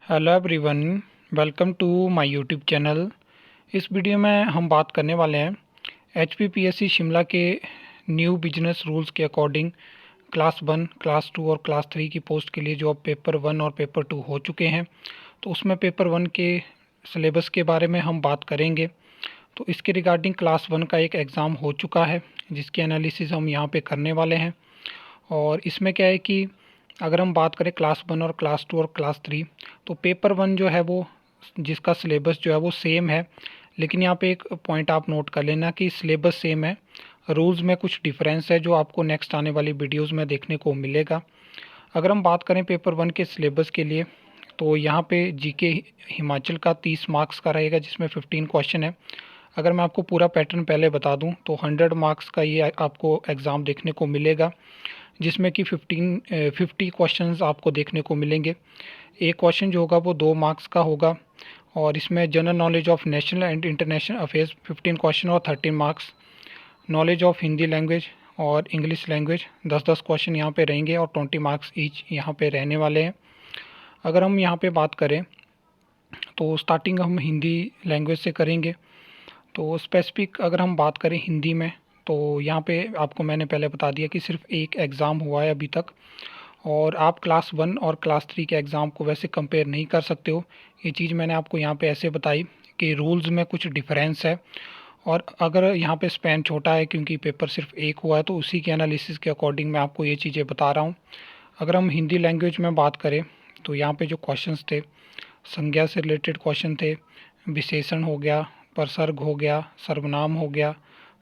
Hello everyone, welcome to my YouTube channel. इस video में हम बात करने वाले हैं एचपीपीएससी शिमला के न्यू बिजनेस रूल्स के अकॉर्डिंग क्लास 1, क्लास 2 और क्लास 3 की पोस्ट के लिए जो अब पेपर 1 और पेपर 2 हो चुके हैं, तो उसमें पेपर 1 के सिलेबस के बारे में हम बात करेंगे। तो इसके रिगार्डिंग क्लास 1 का एक एग्ज़ाम हो चुका है जिसकी एनालिसिस हम यहाँ पे करने वाले हैं। और इसमें क्या है कि अगर हम बात करें क्लास 1 और क्लास 2 और क्लास 3, तो पेपर 1 जो है वो जिसका सिलेबस जो है वो सेम है, लेकिन यहाँ पे एक पॉइंट आप नोट कर लेना कि सिलेबस सेम है, रूल्स में कुछ डिफरेंस है जो आपको नेक्स्ट आने वाली वीडियोस में देखने को मिलेगा। अगर हम बात करें पेपर 1 के सिलेबस के लिए, तो यहाँ पे जीके हिमाचल का 30 मार्क्स का रहेगा जिसमें 15 क्वेश्चन है। अगर मैं आपको पूरा पैटर्न पहले बता दूं तो 100 मार्क्स का ये आपको एग्ज़ाम देखने को मिलेगा, जिसमें कि 50 क्वेश्चंस आपको देखने को मिलेंगे। एक क्वेश्चन जो होगा वो 2 मार्क्स का होगा, और इसमें general knowledge of national and international affairs 15 question और 13 marks. Knowledge of Hindi language और इंग्लिश लैंग्वेज 10-10 क्वेश्चन यहाँ पे रहेंगे और 20 मार्क्स ईच यहाँ पे रहने वाले हैं। अगर हम यहाँ पे बात करें तो स्टार्टिंग हम हिंदी लैंग्वेज से करेंगे। तो स्पेसिफिक अगर हम बात करें हिंदी में, तो यहाँ पे आपको मैंने पहले बता दिया कि सिर्फ एक एग्ज़ाम हुआ है अभी तक, और आप क्लास 1 और क्लास 3 के एग्ज़ाम को वैसे कंपेयर नहीं कर सकते हो। ये चीज़ मैंने आपको यहाँ पे ऐसे बताई कि रूल्स में कुछ डिफरेंस है, और अगर यहाँ पे स्पैन छोटा है क्योंकि पेपर सिर्फ एक हुआ है, तो उसी के एनालिसिस के अकॉर्डिंग मैं आपको ये चीज़ें बता रहा हूँ। अगर हम हिंदी लैंग्वेज में बात करें तो यहाँ पे जो क्वेश्चंस थे, संज्ञा से रिलेटेड क्वेश्चन थे, विशेषण हो गया, प्रसर्ग हो गया, सर्वनाम हो गया,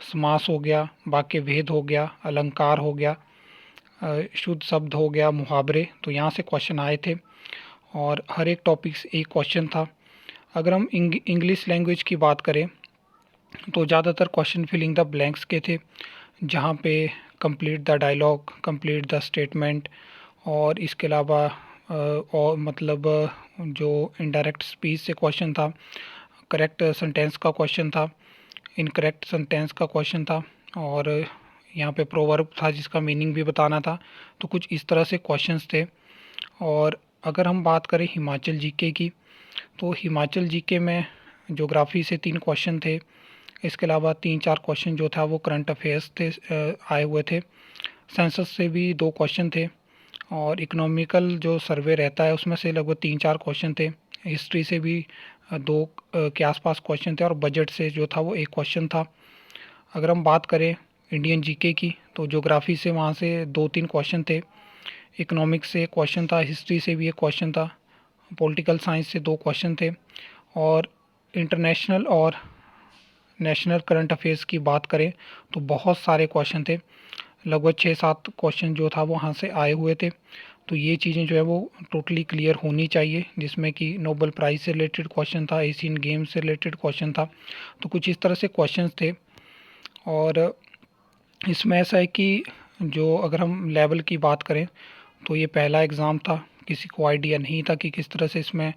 समास हो गया, वाक्य भेद हो गया, अलंकार हो गया, शुद्ध शब्द हो गया, मुहावरे, तो यहाँ से क्वेश्चन आए थे और हर एक टॉपिक से एक क्वेश्चन था। अगर हम इंग्लिश लैंग्वेज की बात करें तो ज़्यादातर क्वेश्चन फिलिंग द ब्लैंक्स के थे, जहाँ पे complete the dialogue, complete the statement, और इसके अलावा और मतलब जो इनडायरेक्ट स्पीच से क्वेश्चन था, करेक्ट सेंटेंस का क्वेश्चन था, इनकरेक्ट सेंटेंस का क्वेश्चन था, और यहाँ पे प्रोवर्ब था जिसका मीनिंग भी बताना था। तो कुछ इस तरह से क्वेश्चंस थे। और अगर हम बात करें हिमाचल जीके की, तो हिमाचल जीके में ज्योग्राफी से 3 क्वेश्चन थे। इसके अलावा 3-4 क्वेश्चन जो था वो करंट अफेयर्स थे, आए हुए थे। सेंसस से भी 2 क्वेश्चन थे, और इकोनॉमिकल जो सर्वे रहता है उसमें से लगभग 3-4 क्वेश्चन थे। हिस्ट्री से भी 2 के आसपास क्वेश्चन थे, और बजट से जो था वो 1 क्वेश्चन था। अगर हम बात करें इंडियन जीके की, तो ज्योग्राफी से वहाँ से 2-3 क्वेश्चन थे, इकोनॉमिक्स से 1 क्वेश्चन था, हिस्ट्री से भी 1 क्वेश्चन था, पॉलिटिकल साइंस से 2 क्वेश्चन थे। और इंटरनेशनल और नेशनल करंट अफेयर्स की बात करें तो बहुत सारे क्वेश्चन थे, लगभग 6-7 क्वेश्चन जो था वो वहाँ से आए हुए थे। तो ये चीज़ें जो है वो टोटली क्लियर होनी चाहिए, जिसमें कि नोबेल प्राइज़ से रिलेटेड क्वेश्चन था, एशियन गेम्स से रिलेटेड क्वेश्चन था। तो कुछ इस तरह से क्वेश्चंस थे। और इसमें ऐसा है कि जो अगर हम लेवल की बात करें तो ये पहला एग्ज़ाम था, किसी को आइडिया नहीं था कि किस तरह से इसमें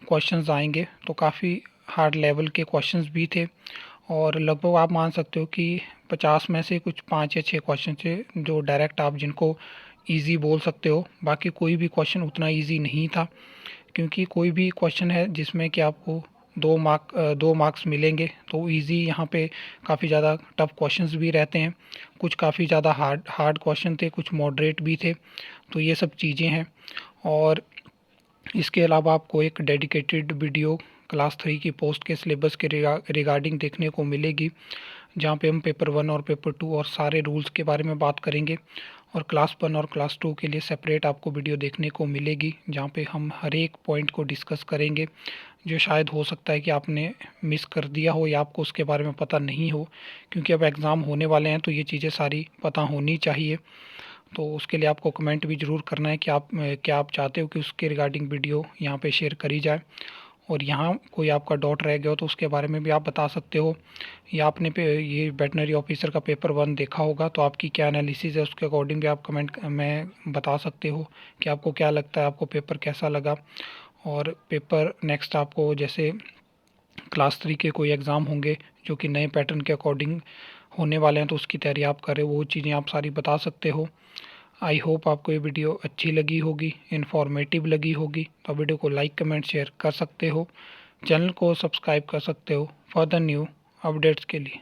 क्वेश्चंस आएंगे, तो काफ़ी हार्ड लेवल के क्वेश्चंस भी थे। और लगभग आप मान सकते हो कि 50 में से कुछ 5 या 6 क्वेश्चन थे जो डायरेक्ट आप जिनको इजी बोल सकते हो, बाकी कोई भी क्वेश्चन उतना इजी नहीं था, क्योंकि कोई भी क्वेश्चन है जिसमें कि आपको 2 मार्क्स मिलेंगे, तो इजी यहाँ पे काफ़ी ज़्यादा टफ क्वेश्चंस भी रहते हैं, कुछ काफ़ी ज़्यादा हार्ड क्वेश्चन थे, कुछ मॉडरेट भी थे। तो ये सब चीज़ें हैं। और इसके अलावा आपको एक डेडिकेटेड वीडियो क्लास 3 की पोस्ट के सिलेबस के रिगार्डिंग देखने को मिलेगी, जहाँ पे हम पेपर 1 और पेपर 2 और सारे रूल्स के बारे में बात करेंगे। और क्लास 1 और क्लास 2 के लिए सेपरेट आपको वीडियो देखने को मिलेगी, जहाँ पे हम हर एक पॉइंट को डिस्कस करेंगे, जो शायद हो सकता है कि आपने मिस कर दिया हो या आपको उसके बारे में पता नहीं हो, क्योंकि अब एग्ज़ाम होने वाले हैं तो ये चीज़ें सारी पता होनी चाहिए। तो उसके लिए आपको कमेंट भी ज़रूर करना है कि क्या आप चाहते हो कि उसके रिगार्डिंग वीडियो यहाँ पे शेयर करी जाए। और यहाँ कोई आपका डाउट रह गया हो तो उसके बारे में भी आप बता सकते हो, या आपने ये वेटनरी ऑफिसर का पेपर 1 देखा होगा तो आपकी क्या एनालिसिस है उसके अकॉर्डिंग भी आप कमेंट में बता सकते हो कि आपको क्या लगता है, आपको पेपर कैसा लगा। और पेपर नेक्स्ट आपको जैसे क्लास 3 के कोई एग्ज़ाम होंगे जो कि नए पैटर्न के अकॉर्डिंग होने वाले हैं, तो उसकी तैयारी आप करें, वो चीज़ें आप सारी बता सकते हो। आई होप आपको ये वीडियो अच्छी लगी होगी, इन्फॉर्मेटिव लगी होगी। तो वीडियो को लाइक कमेंट शेयर कर सकते हो, चैनल को सब्सक्राइब कर सकते हो फर्दर न्यू अपडेट्स के लिए।